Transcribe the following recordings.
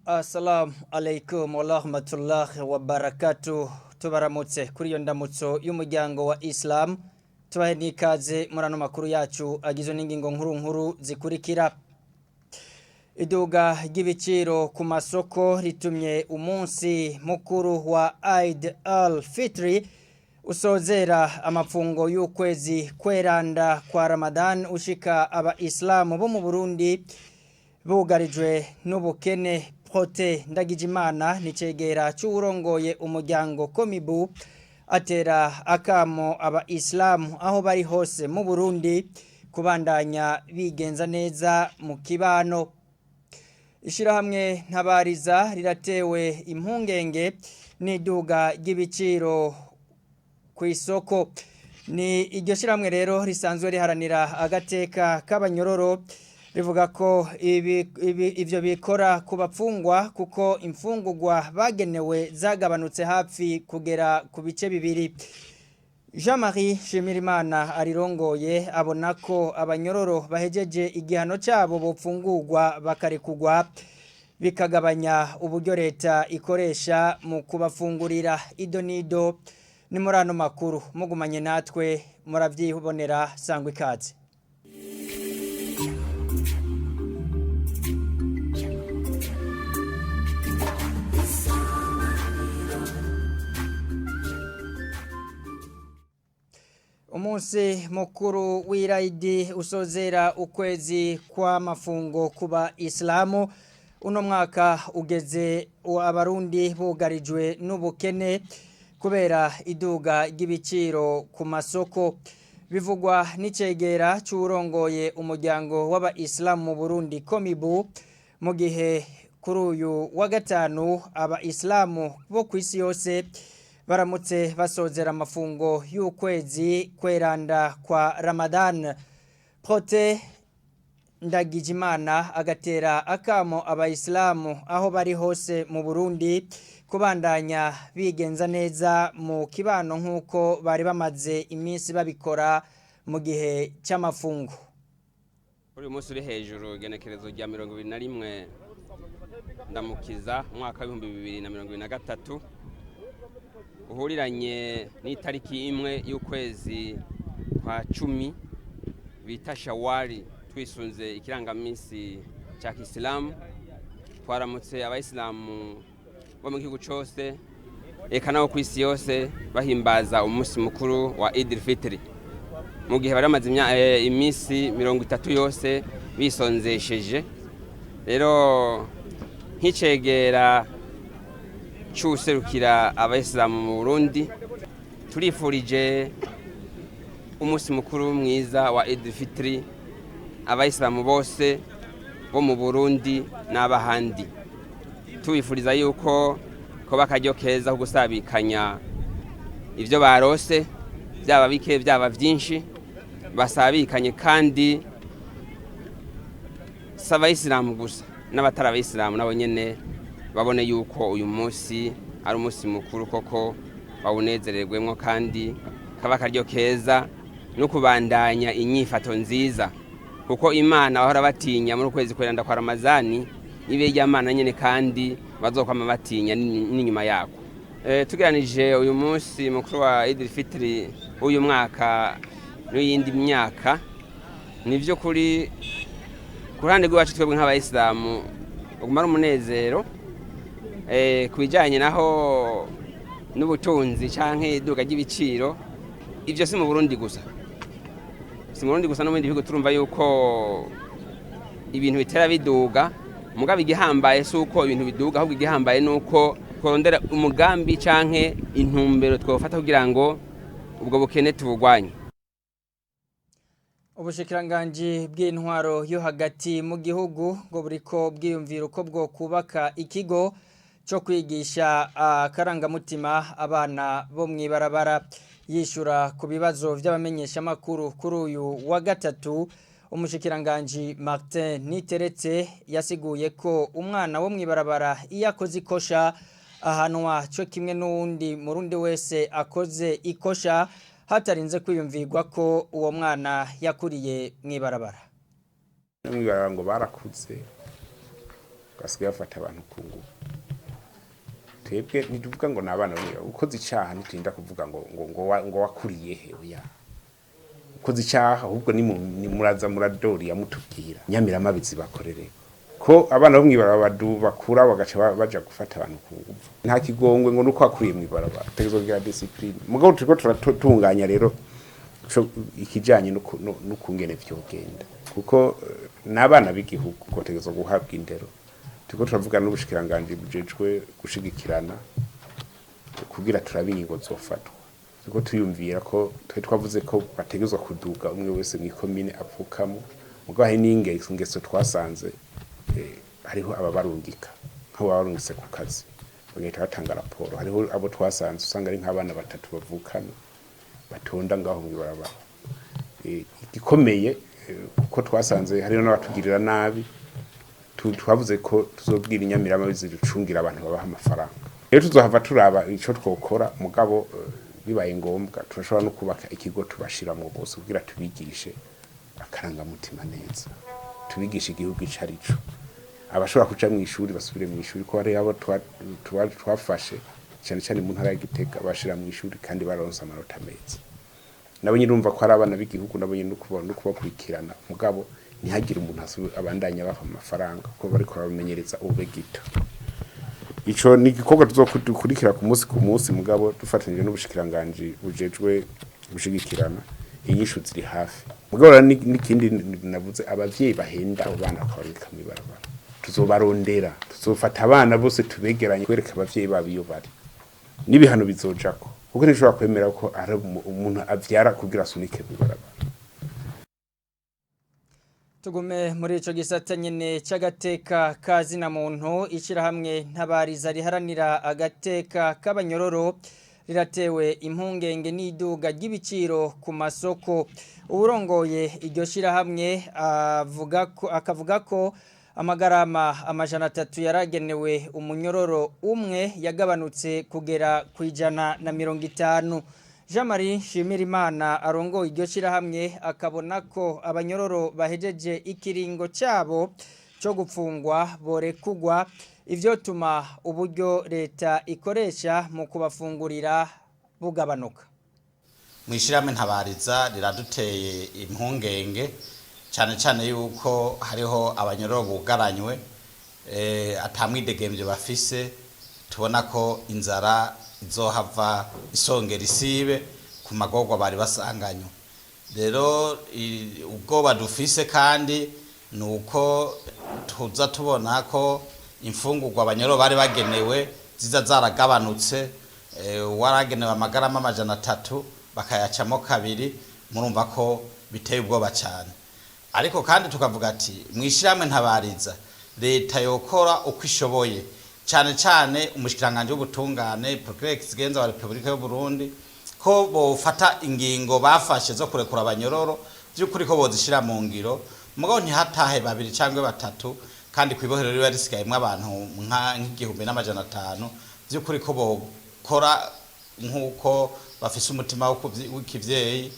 Assalamu alaikum wa rahmatullahi wa barakatuh. Tubaramutse kuri iyo ndamutso y'umuryango wa Islam. Tubahe n'ikaze muri ano makuru yacu agizwe n'ingingo nkuru zikurikira. Iduga ry'ibiciro ku masoko ritumye umunsi mukuru wa Eid al-Fitr usozera amafungo y'ukwezi kweranda kwa Ramadan ushika aba-Islamu bo mu Burundi bugarijwe n'ubukene. Prote Ndagijimana nicegera cy'urongoye umuryango Komibu atera akamo aba-Islamu aho bari hose mu Burundi kubandanya bigenza neza mu kibano. Ishirahamwe Ntabariza riratewe impungenge n'iduga ry'ibiciro ku isoko. Ni iryo shirahamwe rero risanzwe riharanira agateka k'abanyororo rivuga ko ivyo bikora ku bapfungwa kuko imfungurwa bagenewe zagabanutse hafi kugera ku bice bibiri. Jean-Marie Shimirimana arirongoye abona ko abanyororo bahejeje igihano cyabo bopfungurwa bakarekugwa bikagabanya uburyo leta ikoresha mu kubafungurira. Idonido ni muri ano makuru mugumanye natwe muravyibonera sangwa ikaze. Umunsi mukuru w'Eid usozera ukwezi kwa mafungo kuba Islamu uno mwaka ugeze abarundi bugarijwe n'ubukene kubera iduga ry'ibiciro ku masoko. Bivugwa n'icegera cy'urongoye umuryango w'aba-Islamu mu Burundi Komibu mu gihe kuri uyu wa gatanu aba-Islamu bo ku isi yose baramutse basozera amafungo y'ukwezi kweranda kwa Ramadan. Prote Ndagijimana agatera akamo aba-Islamu aho bari hose mu Burundi kubandanya bigenza neza mu kibano nk'uko bari bamaze iminsi babikora mu gihe cy'amafungo. Uri munsi uri hejuru genekerezo rya 21 ndamukiza mwaka wa 2023 uhuriranye n'itariki imwe y'ukwezi kwa 10 bita Shawwali twisunze ikirangaminsi cya Islam. Twaramutse aba-Islamu bo mu gihugu cyose eka naho ku isi yose bahimbaza umunsi mukuru wa Eid al-Fitr mu gihe baramaze iminsi 30 yose bisonzesheje. Rero nk'icegera cy'userukira aba-Islamu mu Burundi turifurije umunsi mukuru mwiza wa Eid al-Fitr aba-Islamu bose bo mu Burundi n'abahandi. Tubifuriza yuko ko bakaryo keza ko gusabikanya ivyo barose byaba bike byaba byinshi basabikanye kandi s'aba-Islamu gusa n'abatari aba-Islamu nabo nyene babone yuko uyu munsi ari umunsi mukuru koko bawunezererwemo kandi kaba karyo keza no kubandanya inyifato nziza kuko Imana bahora batinya muri kwezi kweranda kwa Ramazani ibe y'Imana nyene kandi bazokwama batinya n'inyuma yako. Tugeranije uyu munsi mukuru wa Eid al-Fitr uyu mwaka n'iyindi myaka nivyo kuri kurande rwacu twebwe nk'aba-Islamu ugumara umunezero kubijanye naho n'ubutunzi canke iduga ry'ibiciro. Ivyo si mu Burundi gusa, si mu Burundi gusa no mu bindi bihugu turumva yuko ibintu bitera biduga mugabe igihambaye suko ibintu biduga ahubwo igihambaye nuko kurondera umugambi canke intumbero twofata kugira ngo ubwo bukene tubugwanye. Ubushikiranganje bw'intwaro yo hagati mu gihugu ngo buriko bwiyumvira uko bwo kubaka ikigo cyo kwigisha akarangamutima abana bo mwibarabara. Yishura ku bibazo by'abamenyesha makuru kuri uyu wa gatatu umushikiranganje Martin Niteretse yasiguye ko umwana wo mwibarabara iyo akoze ikosha ahanwa cyo kimwe n'undi murundi wese akoze ikosha hatarinze kwiyumvirwa ko uwo mwana yakuriye mwibarabara. Mwibarabara ngo barakuze basigaye bafata abantu ku ngufu twebwe ntiduvuga ngo nabana ukoze icaha ntitinda kuvuga ngo wakuriye he oya ukoze icaha ahubwo ni muraza muradori yamutubwira nyamiramabizi bakorere ko abana bo mwibarabara bakura bagaca baja gufata abantu ku ngufu nta kigongwe ngo nuko akuriye mwibarabara tegezo kugira discipline mugabo turiko turatunganya rero ikijanye n'ukungene vyogenda kuko n'abana b'igihugu ko tegezo guhabwa indero turiko turavuga n'ubushikiranganje bujejwe gushigikirana kugira turabingo zofatwa turiko tuyumvira ko twavuze ko bategezwa kuduga umwe wese mu komine apfukamo mugabo hari n'ingeso twasanze hariho ababarungika nk'abo barungitse ku kazi bagahita batanga raporo hariho abo twasanze usanga ari nk'abana batatu bavukana batonda ngaho mwibarabara igikomeye kuko twasanze hariho n'abatugirira nabi twavuze ko tuzobwira inyamirama bizirucungira abantu babaha amafaranga rero tuzohava turaba ico twokora mugabo bibaye ngombwa turashobora no kubaka ikigo tubashiramo bose kugira tubigishe akaranga mutima neza tubigisha igihugu icarico abashobora kuja mu ishuri basubire mu ishuri ko hari abo twafashe cyane mu ntara ya Gitega bashira mu ishuri kandi baronse amanota meza nabo nyirumva ko ari abana b'igihugu nabo nyine no kubakurikirana mugabo ntihagire umuntu abandanya baha amafaranga ko bari ko bamenyereza ubegito ico ni gikorwa tuzokurikira ku munsi mugabo dufatanyije n'ubushikiranganje bujejwe gushigikirana inyishu ziri hafi mugabo n'ikindi navuze abavyeyi bahenda abo bana bakabika mibarabara tuzobarondera tuzofata abana bose tubegeranye kwereka abavyeyi babo iyo bari n'ibihano bizojako kuko nishobora kwemera ko ari umuntu avyara kugira asunike mibarabara. Tugume muri ico gisata nyene c'agateka kazina muntu ishirahamwe ntabariza riharanira agateka k'abanyororo riratewe impungenge n'iduga ry'ibiciro ku masoko urongoye iryo shirahamwe akavuga ko amagarama 300 yaragenewe umunyororo umwe yagabanutse kugera ku 150. Jean-Marie Shimirimana arongo iryo shirahamwe akabona ko abanyororo bahejeje ikiringo cabo cyo gupfungwa borekugwa ivyo tuma uburyo leta ikoresha mu kubafungurira bugabanuka. Mwishirahamwe ntabariza riraduteye impungenge cyane yuko hariho abanyororo bugaranywe atamwidegemvye bafise tubona ko inzara izohava isongera isibe ku magorwa bari basanganywe rero ubwoba dufise kandi nuko tuza tubona ko imfungurwa abanyororo bari bagenewe ziza zaragabanutse waragenewe amagarama 300 bakayacamo kabiri murumva ko biteye ubwoba cyane ariko kandi tukavuga ati mwishirahamwe ntabariza leta yokora uko ishoboye cyane umushikiranganje w'ubutungane procureur kigenza wa Republika y'u Burundi ko bofata ingingo bafashe zo kurekura abanyororo by'ukuri ko bozishira mu ngiro mugabo ntihatahe babiri cyangwa batatu kandi kwibohero riba risigayemwe abantu nk'1,500 by'ukuri ko bokora nkuko bafise umutima w'ikivyeyi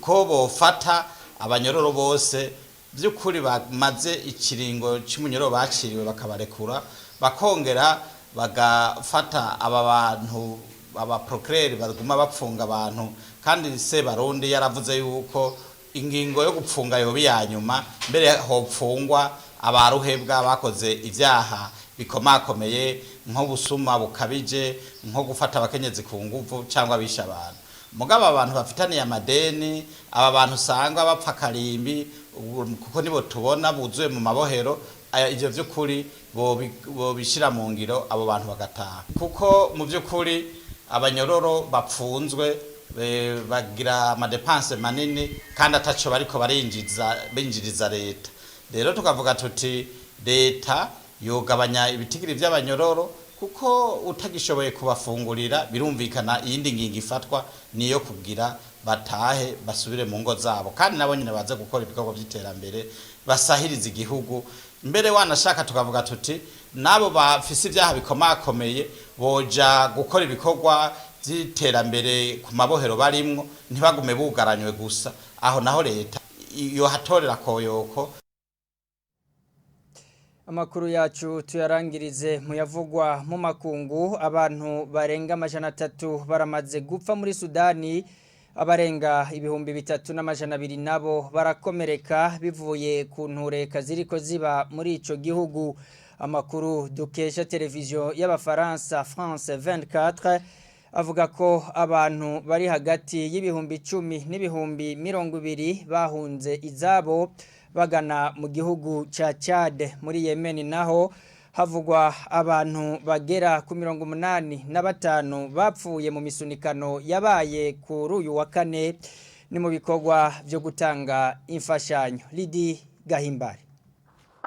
ko bofata abanyororo bose by'ukuri bamaze ikiringo cy'umunyororo baciriwe bakabarekura bakongera bagafata aba bantu aba procureur baguma bapfunga abantu kandi se barundi yaravuze yuko ingingo yo gupfunga yobi yanyuma mbere hopfungwa abaruhebwa bakoze ivyaha bikomakomeye nko busuma bukabije nko gufata abakenyezi ku nguvu cyangwa bisha abantu mugabo abantu bafitaniye amadeni aba bantu sangwa bapfa karimbi kuko nibo tubona buzuye mu mabohero ivyo vy'ukuri bishira mu ngiro abo bantu bagataha kuko mu vy'ukuri abanyororo bapfunzwe bagira amadepense manini kandi ataco bariko binjiriza leta rero tukavuga tuti leta yogabanya ibitigiri vy'abanyororo kuko utagishoboye kubafungurira birumvikana iyindi ngingo ifatwa niyo kugira batahe basubire mu ngo zabo kandi nabo nyine baza gukora ibikorwa by'iterambere basahiriza igihugu mbere wanashaka tukavuga tuti nabo bafise ibyaha bikomakomeye boja gukora ibikorwa by'iterambere ku mabohero barimwo ntibagume bugaranywe gusa aho naho leta yo hatorera koyoko. Amakuru yacu tuyarangirize muyavugwa mu makungu abantu barenga 300 baramaze gupfa muri Sudani abarenga ibihumbi 3,200 nabo barakomereka bivuye ku ntureka ziriko ziba muri ico gihugu. Amakuru dukesha televiziyo y'Abafaransa France 24 avuga ko abantu bari hagati y'ibihumbi 10 n'ibihumbi 20 bahunze izabo bagana mu gihugu ca Chad. Muri Yemen naho havugwa abantu bagera ku 85 bapfuye mu misunikano yabaye kuri uyu wa kane ni mu bikorwa byo gutanga imfashanyo. Lidi Gahimbare.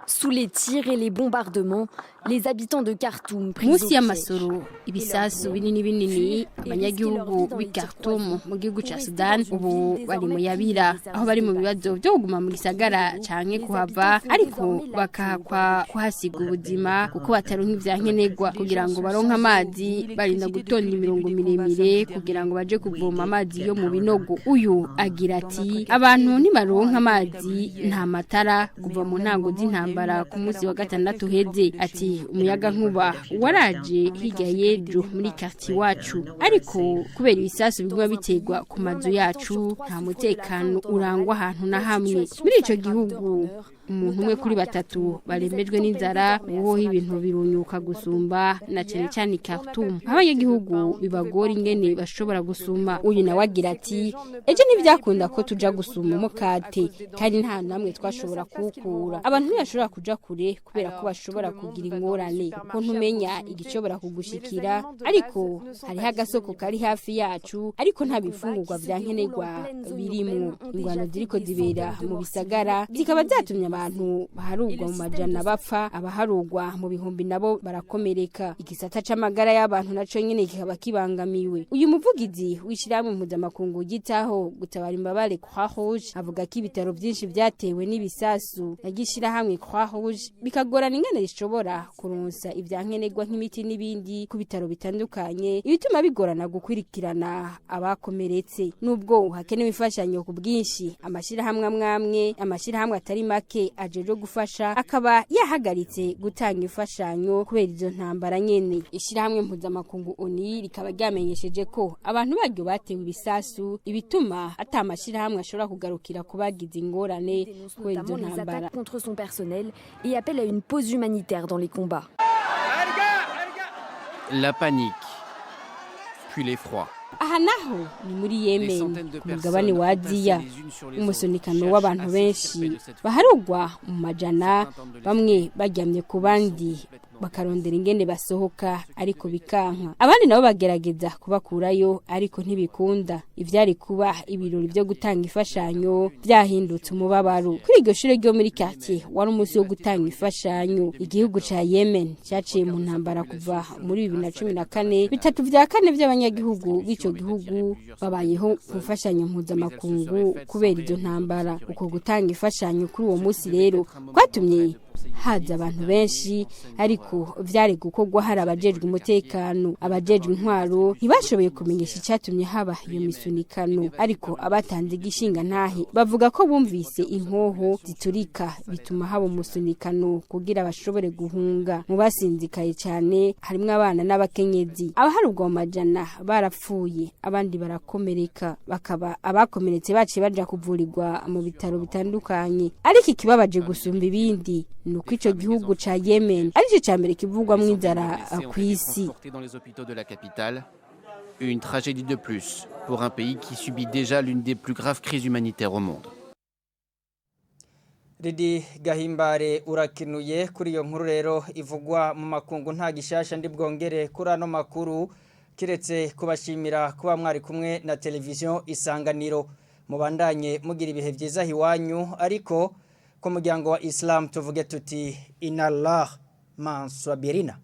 Sous les tirs et les bombardements, les habitants de Khartoum Musi y'amasoro ibisasu binini abanyagihugu b'i Khartoum mu gihugu ca Sudan ubu bari mu yabira aho bari mu bibazo byo kuguma mu gisagara canke kuhava ariko bakahakwa kuhasiga ubuzima kuko bataronka ivyankenerwa kugira ngo baronke amazi barinda gutonda imirongo miremire kugira ngo baje kuvoma amazi yo mu binogo. Uyu agira ati abantu ntibaronka amazi nta matara kuva mu ntango z'intambara ku munsi wa gatandatu heze. Ati umuyaga nkuba waraje hirya y'ejo muri quartier wacu ariko kubera ibisasu biguma biterwa ku mazu yacu nta mutekano urangwa ahantu na hamwe muri ico gihugu. Umuntu umwe kuri batatu barembejwe n'inzara uho ibintu birunyuka gusumba na cyane Khartoum. Abanyagihugu bibagora ingene bashobora gusuma. Uyu nawe agira ati eje ntibyakunda ko tuja gusuma umukate kandi nta namwe twashobora kukura. Abantu ntibashobora kuja kure kubera ko bashobora kugira ingorane ko ntumenya igishobora kugushikira ariko hari agasoko kari hafi yacu ariko nta bifungurwa byankenerwa birimo. Ingwano ziriko zibera mu bisagara zikaba zatumye abantu baharugwa mu majana bapfa abaharugwa mu bihumbi nabo barakomereka. Igisata c'amagara y'abantu naco nyene kikaba kibangamiwe. Uyu muvugizi w'ishiramwe mpuzamakungu gitaho gutabara imbabare Croix Rouge avuga ko ibitaro byinshi byatewe n'ibisasu nagishira hamwe Croix Rouge bikagorana ingene rishobora kuronsa ivyankenerwa nk'imiti n'ibindi ku bitaro bitandukanye ibituma bigorana gukwirikirana abakomeretse. Nubwo hakenewe imfashanyo ku bwinshi amashirahamwe amwamwe amashirahamwe atari make ajeje gufasha akaba yahagaritse gutanga imfashanyo kubera izo ntambara nyene. Ishirahamwe mpuzamakungu ONU rikaba ryamenyesheje ko abantu baryo batewe ibisasu ibituma atamashirahamwe ashobora kugarukira kubagiza ingorane kubera izo ntambara. Contre son personnel et appelle à une pause humanitaire dans les combats. La panique, puis l'effroi. Aha naho ni muri Yemen ku mugabane wa Aziya umusunikano w'abantu benshi baharugwa mu majana bamwe baryamye ku bandi bakarondera ingene basohoka ariko bikanka abandi nabo bagerageza kubakurayo ariko ntibikunda. Ivyari kuba ibirori byo gutanga ifashanyo byahindutse umubabaro kuri iryo shure ryo muri quartier wari umunsi wo gutanga ifashanyo. Igihugu ca Yemen cyaciye mu ntambara kuva muri 2014 bitatu vya kane by'abanyagihugu b'ico gihugu babayeho gufashanyo mpuzamakungu kubera izo ntambara. Uko gutanga ifashanyo kuri uwo munsi rero kwatumye haza abantu benshi ariko vyari gukorwa hari abajejwe umutekano. Abajejwe intwaro ntibashoboye kumenyesha icyatumye haba iyo misunikano ariko abatanze igishinga ntahe bavuga ko bumvise inkoho ziturika bituma haba umusunikano kugira bashobore guhunga. Mu basinzikaye cyane harimo abana n'abakenyezi. Abaharugwa mu majana barapfuye abandi barakomereka bakaba abakomeretse baciye baja kuvurirwa mu bitaro bitandukanye. Ariko ikibabaje gusumba ibindi nuko ico gihugu ca Yemen ari cyo mbere kivugwa mu inzara kw'isi. Dans les hôpitaux de la capitale, une tragédie de plus pour un pays qui subit déjà l'une des plus graves crises humanitaires au monde. Lidi Gahimbare urakinuye kuri iyo nkuru rero ivugwa mu makungu nta gishasha ndi bwongere kuri ano makuru kiretse kubashimira kuba mwari kumwe na televiziyo Isanganiro. Mubandanye mugira ibihe byiza hiwanyu ariko ku muryango wa Islam tuvuge tuti inallah mansabirina.